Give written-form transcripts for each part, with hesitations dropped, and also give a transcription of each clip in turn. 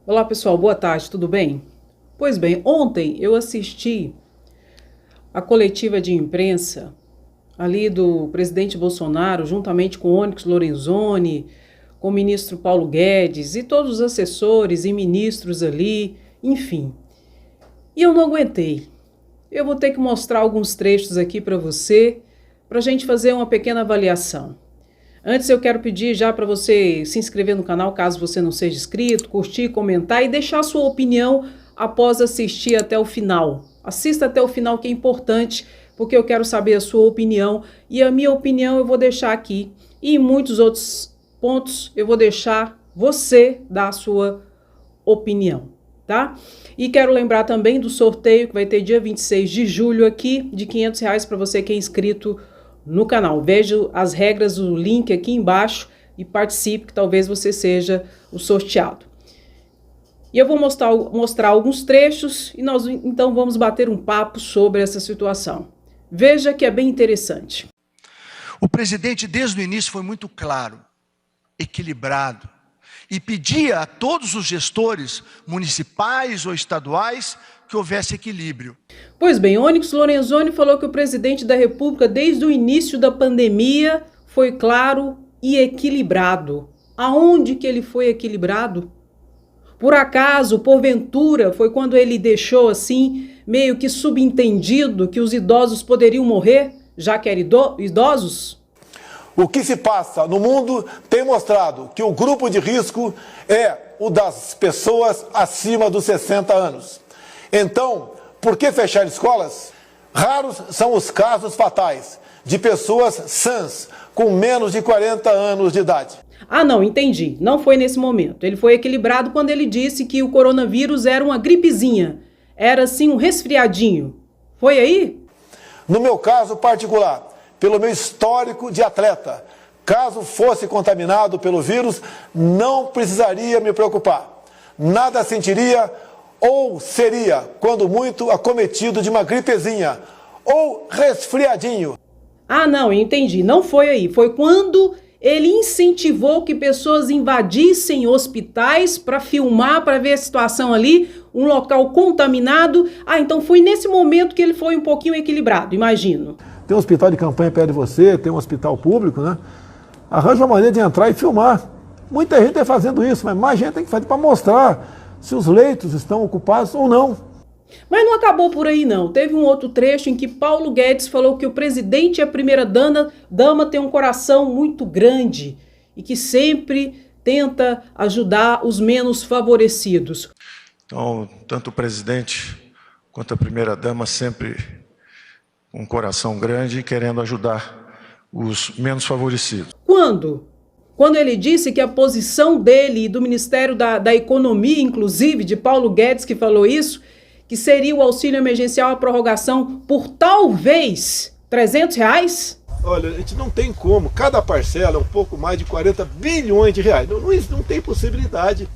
Olá pessoal, boa tarde, tudo bem? Pois bem, ontem eu assisti a coletiva de imprensa ali do presidente Bolsonaro, juntamente com Onyx Lorenzoni, com o ministro Paulo Guedes e todos os assessores e ministros ali, enfim. E eu não aguentei. Eu vou ter que mostrar alguns trechos aqui para você, para a gente fazer uma pequena avaliação. Antes eu quero pedir já para você se inscrever no canal, caso você não seja inscrito, curtir, comentar e deixar sua opinião após assistir até o final. Assista até o final, que é importante, porque eu quero saber a sua opinião, e a minha opinião eu vou deixar aqui. E em muitos outros pontos eu vou deixar você dar a sua opinião, tá? E quero lembrar também do sorteio que vai ter dia 26 de julho aqui, de R$500 para você que é inscrito no canal. Veja as regras, o link aqui embaixo e participe, que talvez você seja o sorteado. E eu vou mostrar alguns trechos e nós então vamos bater um papo sobre essa situação. Veja que é bem interessante. O presidente desde o início foi muito claro, equilibrado, e pedia a todos os gestores municipais ou estaduais que houvesse equilíbrio. Pois bem, Onyx Lorenzoni falou que o presidente da República, desde o início da pandemia, foi claro e equilibrado. Aonde que ele foi equilibrado? Por acaso, porventura, foi quando ele deixou assim, meio que subentendido, que os idosos poderiam morrer, já que eram idosos? O que se passa no mundo tem mostrado que o grupo de risco é o das pessoas acima dos 60 anos. Então, por que fechar escolas? Raros são os casos fatais de pessoas sãs com menos de 40 anos de idade. Ah, não, entendi. Não foi nesse momento. Ele foi equilibrado quando ele disse que o coronavírus era uma gripezinha. Era, assim, um resfriadinho. Foi aí? No meu caso particular, pelo meu histórico de atleta, caso fosse contaminado pelo vírus, não precisaria me preocupar. Nada sentiria ou seria, quando muito, acometido de uma gripezinha ou resfriadinho. Ah, não, entendi. Não foi aí. Foi quando ele incentivou que pessoas invadissem hospitais para filmar, para ver a situação ali, um local contaminado. Ah, então foi nesse momento que ele foi um pouquinho equilibrado, imagino. Tem um hospital de campanha perto de você, tem um hospital público, né? Arranja uma maneira de entrar e filmar. Muita gente está fazendo isso, mas mais gente tem que fazer para mostrar se os leitos estão ocupados ou não. Mas não acabou por aí, não. Teve um outro trecho em que Paulo Guedes falou que o presidente e a primeira-dama têm um coração muito grande e que sempre tenta ajudar os menos favorecidos. Então, tanto o presidente quanto a primeira-dama sempre com um coração grande e querendo ajudar os menos favorecidos. Quando? Quando ele disse que a posição dele e do Ministério da Economia, inclusive, de Paulo Guedes, que falou isso, que seria o auxílio emergencial, a prorrogação por talvez R$300? Olha, a gente não tem como, cada parcela é um pouco mais de 40 bilhões de reais. Não tem possibilidade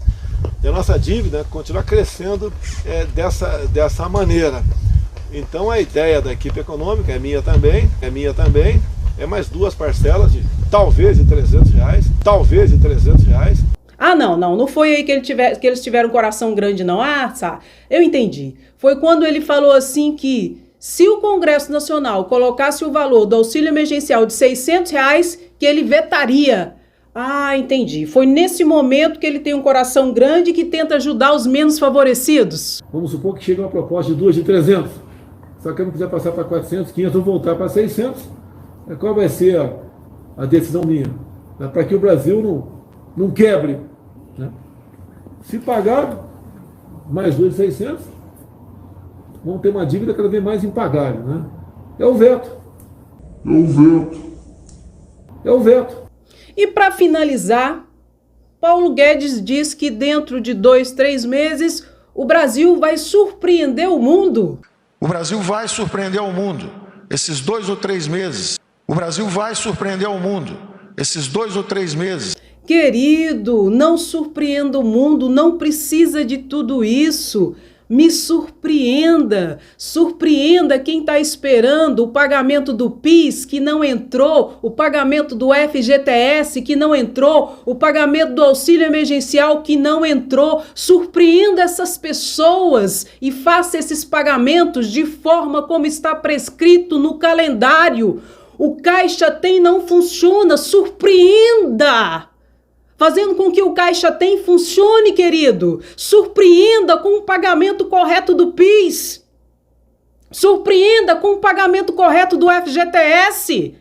da nossa dívida continuar crescendo dessa maneira. Então a ideia da equipe econômica, é minha também, é mais duas parcelas de talvez de R$300, talvez de R$300. Ah, não foi aí que eles tiveram um coração grande, não. Ah, tá, eu entendi. Foi quando ele falou assim que se o Congresso Nacional colocasse o valor do auxílio emergencial de R$600, que ele vetaria. Ah, entendi. Foi nesse momento que ele tem um coração grande e que tenta ajudar os menos favorecidos. Vamos supor que chega uma proposta de duas de 300. Só que eu não quiser passar para 400, 500 ou voltar para 600. Qual vai ser a decisão minha? Para que o Brasil não quebre. Né? Se pagar mais 2.600, vão ter uma dívida cada vez mais impagável. Né? É o veto. E para finalizar, Paulo Guedes diz que dentro de 2, 3 meses o Brasil vai surpreender o mundo. O Brasil vai surpreender o mundo esses 2 ou 3 meses. O Brasil vai surpreender o mundo esses 2 ou 3 meses. Querido, não surpreenda o mundo, não precisa de tudo isso. Me surpreenda, surpreenda quem está esperando o pagamento do PIS que não entrou, o pagamento do FGTS que não entrou, o pagamento do auxílio emergencial que não entrou. Surpreenda essas pessoas e faça esses pagamentos de forma como está prescrito no calendário. O Caixa Tem não funciona, surpreenda! Fazendo com que o Caixa Tem funcione, querido. Surpreenda com o pagamento correto do PIS. Surpreenda com o pagamento correto do FGTS.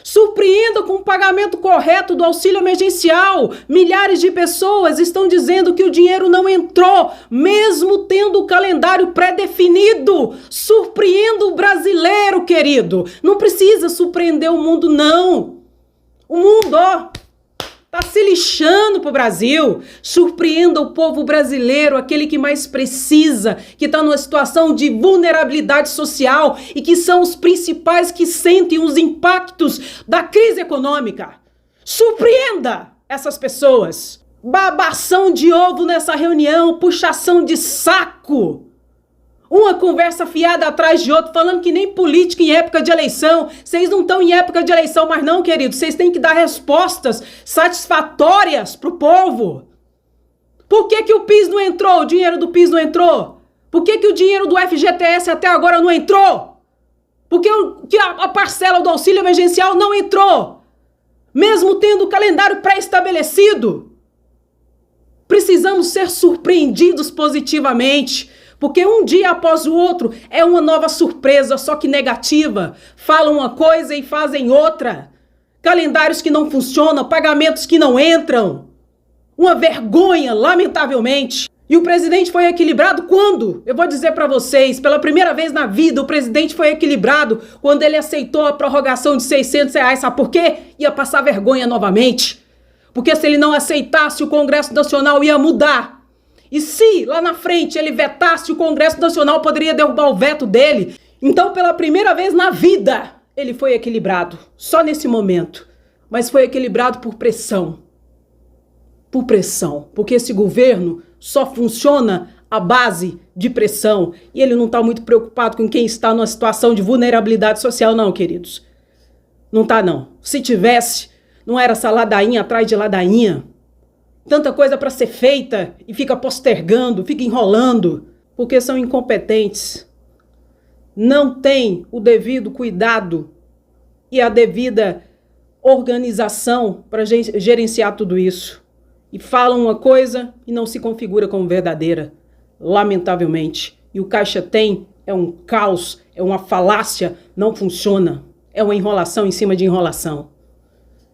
Surpreenda com o pagamento correto do auxílio emergencial. Milhares de pessoas estão dizendo que o dinheiro não entrou, mesmo tendo o calendário pré-definido. Surpreenda o brasileiro, querido. Não precisa surpreender o mundo, não. O mundo, ó, tá se lixando pro Brasil. Surpreenda o povo brasileiro, aquele que mais precisa, que está numa situação de vulnerabilidade social e que são os principais que sentem os impactos da crise econômica. Surpreenda essas pessoas. Babação de ovo nessa reunião, puxação de saco. Uma conversa fiada atrás de outra, falando que nem política em época de eleição. Vocês não estão em época de eleição mais não, queridos. Vocês têm que dar respostas satisfatórias pro povo. Por que o PIS não entrou? O dinheiro do PIS não entrou? Por que o dinheiro do FGTS até agora não entrou? Por que a parcela do auxílio emergencial não entrou? Mesmo tendo o calendário pré-estabelecido. Precisamos ser surpreendidos positivamente. Porque um dia após o outro é uma nova surpresa, só que negativa. Falam uma coisa e fazem outra. Calendários que não funcionam, pagamentos que não entram. Uma vergonha, lamentavelmente. E o presidente foi equilibrado quando? Eu vou dizer para vocês, pela primeira vez na vida, o presidente foi equilibrado quando ele aceitou a prorrogação de R$600. Sabe por quê? Ia passar vergonha novamente. Porque se ele não aceitasse, o Congresso Nacional ia mudar. E se lá na frente ele vetasse, o Congresso Nacional poderia derrubar o veto dele. Então, pela primeira vez na vida, ele foi equilibrado. Só nesse momento. Mas foi equilibrado por pressão. Por pressão. Porque esse governo só funciona à base de pressão. E ele não está muito preocupado com quem está numa situação de vulnerabilidade social, não, queridos. Não está, não. Se tivesse, não era essa ladainha atrás de ladainha. Tanta coisa para ser feita e fica postergando, fica enrolando, porque são incompetentes. Não tem o devido cuidado e a devida organização para gerenciar tudo isso. E falam uma coisa e não se configura como verdadeira, lamentavelmente. E o Caixa Tem é um caos, é uma falácia, não funciona. É uma enrolação em cima de enrolação.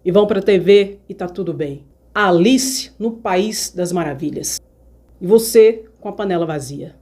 E vão para a TV e tá tudo bem. Alice no País das Maravilhas. E você com a panela vazia.